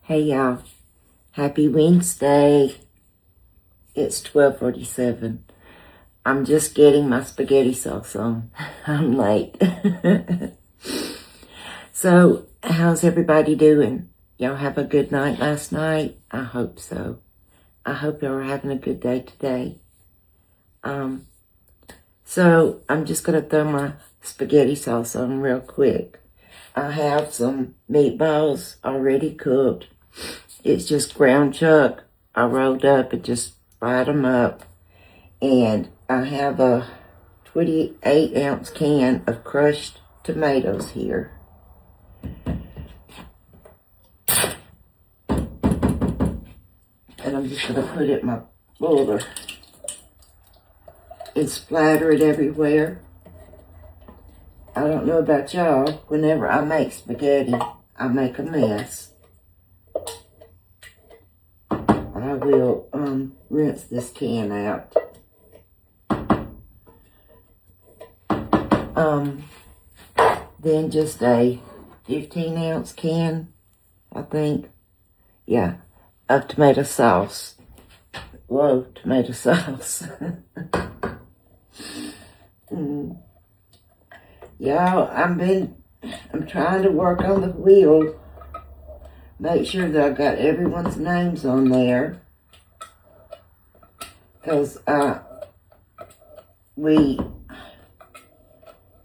Hey y'all, happy Wednesday. It's 12:47. I'm just getting my spaghetti sauce on. I'm late. So, how's everybody doing? Y'all have a good night last night? I hope so. I hope y'all are having a good day today. So I'm just gonna throw my spaghetti sauce on real quick. I have some meatballs already cooked. It's just ground chuck. I rolled up and just fried them up. And I have a 28-ounce can of crushed tomatoes here. And I'm just going to put it in my boiler and splatter it everywhere. I don't know about y'all. Whenever I make spaghetti, I make a mess. I will rinse this can out. Then just a 15-ounce can, I think. Yeah, of tomato sauce. Whoa, tomato sauce. Y'all, I'm trying to work on the wheel. Make sure that I've got everyone's names on there. Because we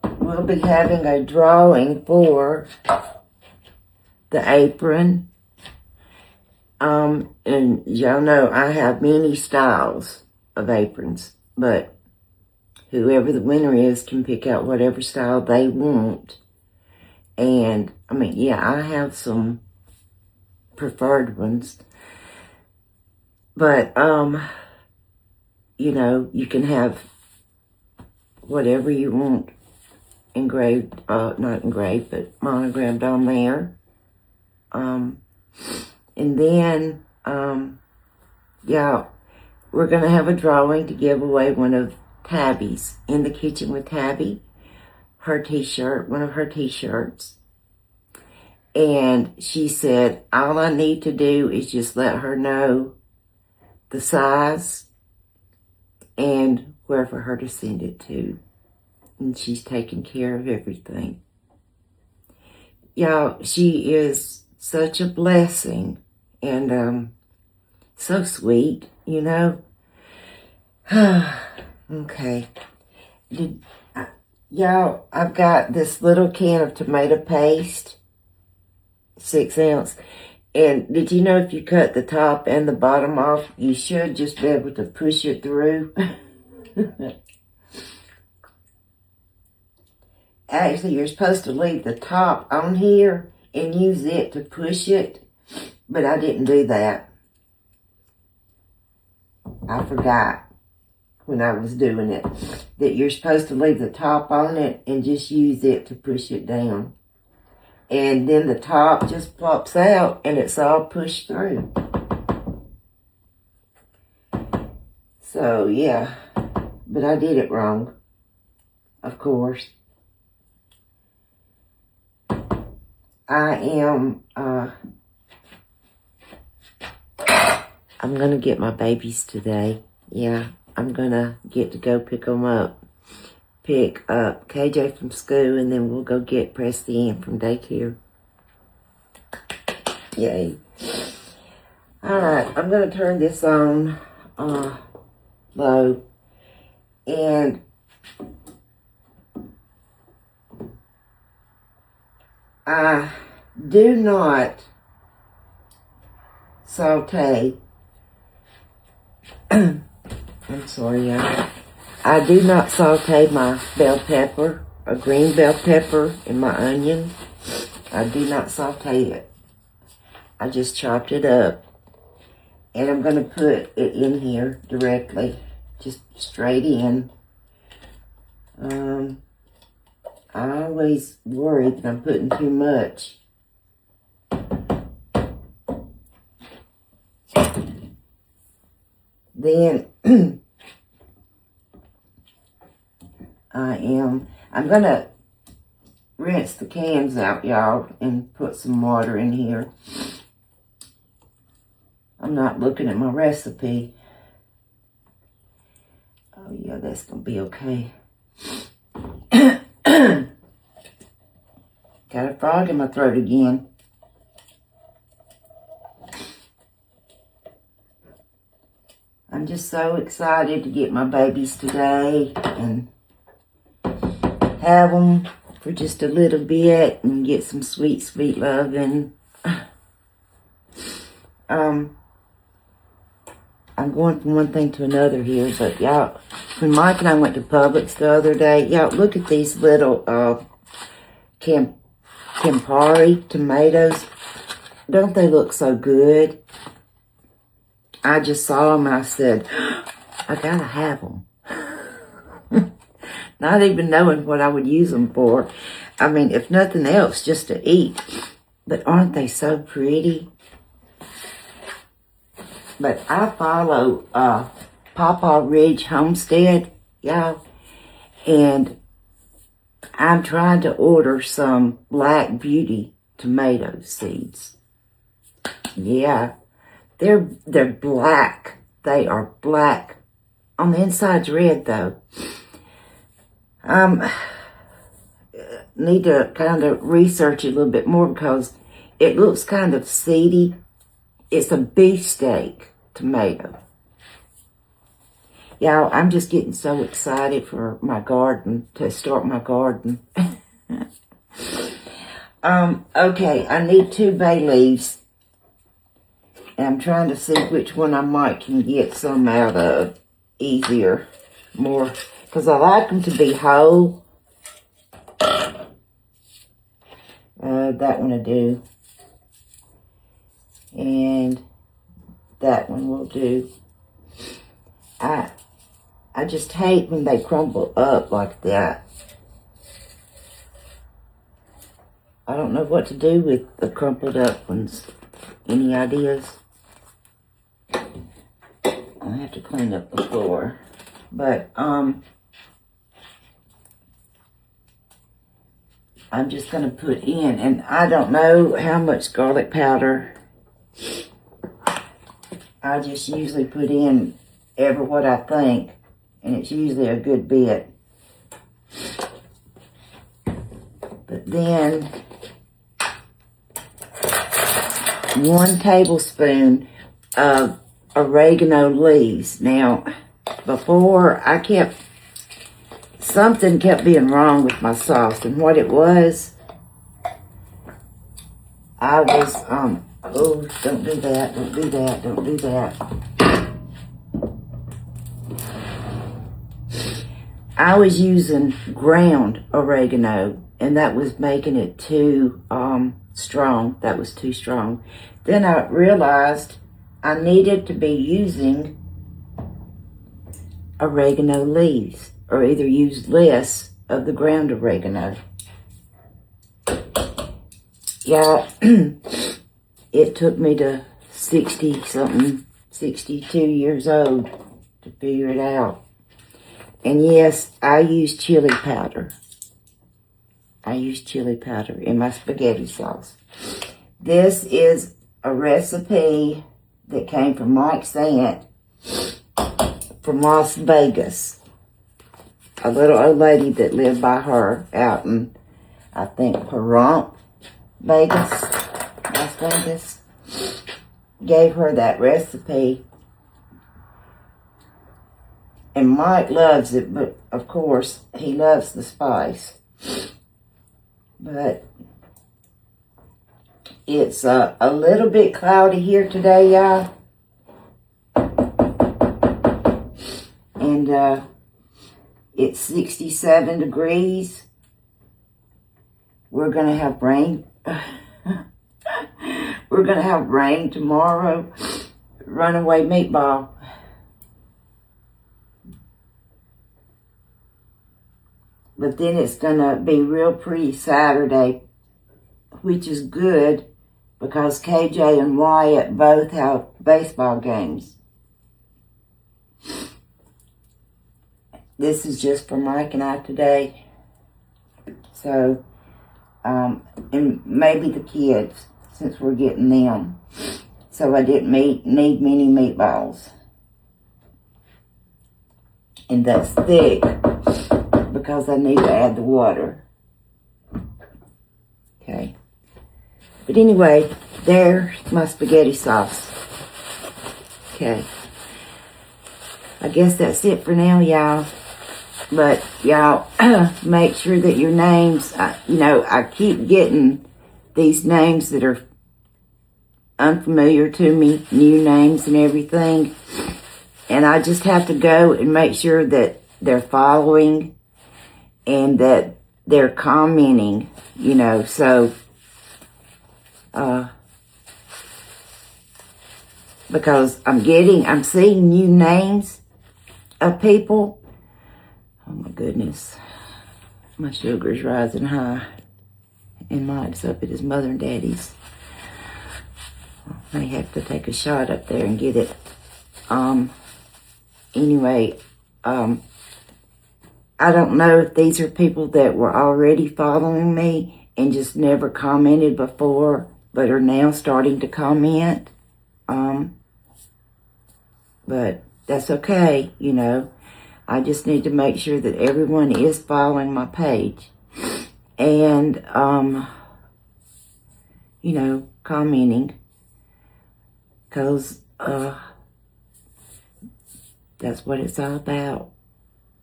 will be having a drawing for the apron. And y'all know I have many styles of aprons. But whoever the winner is can pick out whatever style they want. And, I mean, yeah, I have some preferred ones. But, you know, you can have whatever you want engraved, not engraved, but monogrammed on there. And then, yeah, we're going to have a drawing to give away one of Tabby's In the Kitchen with Tabby, her t-shirt, one of her t-shirts. And she said, all I need to do is just let her know the size and where for her to send it to. And she's taking care of everything. Y'all, she is such a blessing and so sweet, you know. Okay. Y'all, I've got this little can of tomato paste, 6 ounce. And did you know if you cut the top and the bottom off, you should just be able to push it through? Actually, you're supposed to leave the top on here and use it to push it. But I didn't do that. I forgot when I was doing it that you're supposed to leave the top on it and just use it to push it down. And then the top just pops out and it's all pushed through. So, yeah. But I did it wrong. Of course. I'm going to get my babies today. Yeah, I'm going to get to go pick them up. Pick up KJ from school, and then we'll go get Presty in from daycare. Yay. Alright, I'm going to turn this on low. And I do not saute. I'm sorry, y'all. I do not saute my bell pepper, a green bell pepper, and my onion. I do not saute it. I just chopped it up. And I'm going to put it in here directly, just straight in. I always worry that I'm putting too much. Then I'm going to rinse the cans out, y'all, and put some water in here. I'm not looking at my recipe. Oh yeah, that's gonna be okay. Got a frog in my throat again. I'm just so excited to get my babies today and have them for just a little bit and get some sweet, sweet love. And I'm going from one thing to another here, but y'all, when Mike and I went to Publix the other day, y'all, look at these little Campari tomatoes. Don't they look so good? I just saw them and I said, I gotta have them. Not even knowing what I would use them for. I mean, if nothing else, just to eat. But aren't they so pretty? But I follow Pawpaw Ridge Homestead, y'all. And I'm trying to order some Black Beauty tomato seeds. Yeah. They're black. They are black. On the inside's red, though. Need to kind of research it a little bit more because it looks kind of seedy. It's a beefsteak tomato. Y'all, I'm just getting so excited for my garden, to start my garden. Okay, I need 2 bay leaves. And I'm trying to see which one I might can get some out of easier, more, because I like them to be whole. That one will do. And that one will do. I just hate when they crumble up like that. I don't know what to do with the crumpled up ones. Any ideas? I have to clean up the floor. But, I'm just going to put in, and I don't know how much garlic powder. I just usually put in what I think, and it's usually a good bit. But then 1 tablespoon of oregano leaves. Now, before something kept being wrong with my sauce, and what it was, I was, oh, don't do that, don't do that, don't do that. I was using ground oregano, and that was making it too strong. That was too strong. Then I realized I needed to be using oregano leaves, or either use less of the ground oregano. Yeah, it took me to 62 years old to figure it out. And yes, I use chili powder. I use chili powder in my spaghetti sauce. This is a recipe that came from Mike's aunt from Las Vegas. A little old lady that lived by her out in, I think, Pahrump, Vegas, Las Vegas, gave her that recipe. And Mike loves it, but of course, he loves the spice. But it's a little bit cloudy here today, y'all. And it's 67 degrees. We're going to have rain. We're going to have rain tomorrow. Runaway meatball. But then it's going to be real pretty Saturday, which is good because KJ and Wyatt both have baseball games. This is just for Mike and I today. So, and maybe the kids, since we're getting them. so I didn't need many meatballs. And that's thick because I need to add the water. Okay. But anyway, there's my spaghetti sauce. Okay. I guess that's it for now, y'all. But y'all, make sure that your names, I keep getting these names that are unfamiliar to me, new names and everything. And I just have to go and make sure that they're following and that they're commenting, so, because I'm seeing new names of people. Oh my goodness. My sugar's rising high. And Mike's up at his mother and daddy's. I have to take a shot up there and get it. Anyway, I don't know if these are people that were already following me and just never commented before, but are now starting to comment. But that's okay, I just need to make sure that everyone is following my page. And, commenting. Because, that's what it's all about.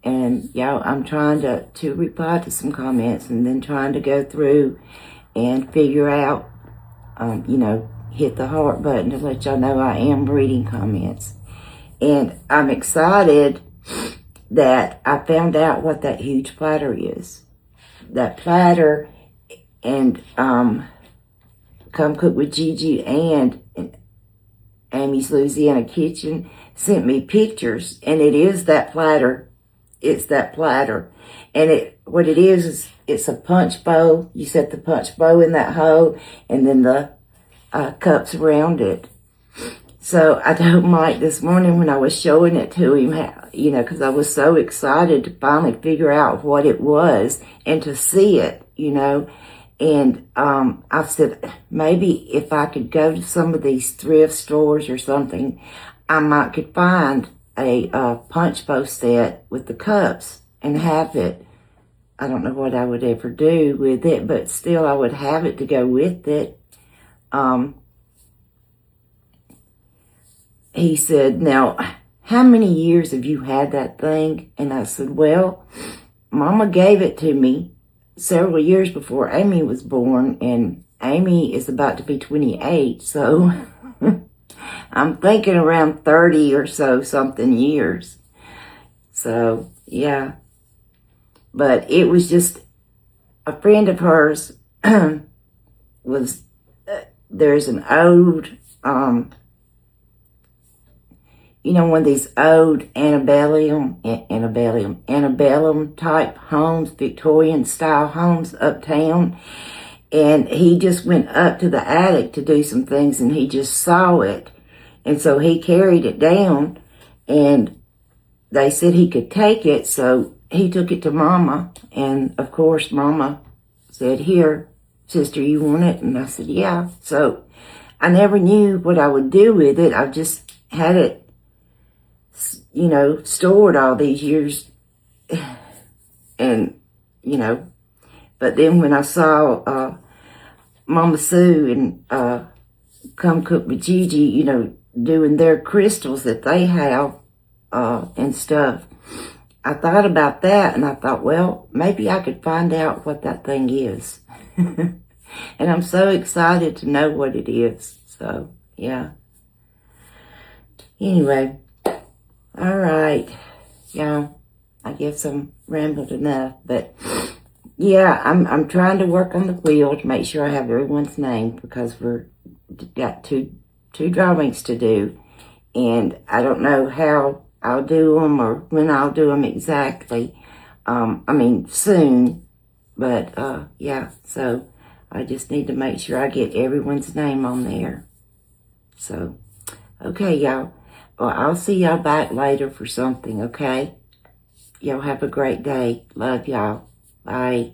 And, y'all, I'm trying to reply to some comments and then trying to go through and figure out, hit the heart button to let y'all know I am reading comments. And I'm excited that I found out what that huge platter is. That platter and Come Cook with Gigi and Amy's Louisiana Kitchen sent me pictures, and it is that platter. It's that platter. And what it is it's a punch bowl. You set the punch bowl in that hole, and then the cups around it. So I told Mike this morning when I was showing it to him, because I was so excited to finally figure out what it was and to see it, And I said, maybe if I could go to some of these thrift stores or something, I might could find a punch bowl set with the cups and have it. I don't know what I would ever do with it, but still I would have it to go with it. He said, now, how many years have you had that thing? And I said, well, Mama gave it to me several years before Amy was born, and Amy is about to be 28, so I'm thinking around 30 or so something years. So, yeah. But it was just a friend of hers there's an old, one of these old antebellum type homes, Victorian style homes uptown. And he just went up to the attic to do some things, and he just saw it. And so he carried it down, and they said he could take it. So he took it to Mama. And of course, Mama said, here, sister, you want it? And I said, yeah. So I never knew what I would do with it. I just had it, stored all these years. And, but then when I saw Mama Sue and Come Cook with Gigi, doing their crystals that they have and stuff, I thought about that, and I thought, well, maybe I could find out what that thing is. And I'm so excited to know what it is. So, yeah. Anyway, all right. Yeah, I guess I'm rambled enough, but yeah, I'm trying to work on the wheel to make sure I have everyone's name, because we're got two drawings to do, and I don't know how I'll do them or when I'll do them exactly. Soon, but yeah, so I just need to make sure I get everyone's name on there. So, okay, y'all. Well, I'll see y'all back later for something, okay? Y'all have a great day. Love y'all. Bye.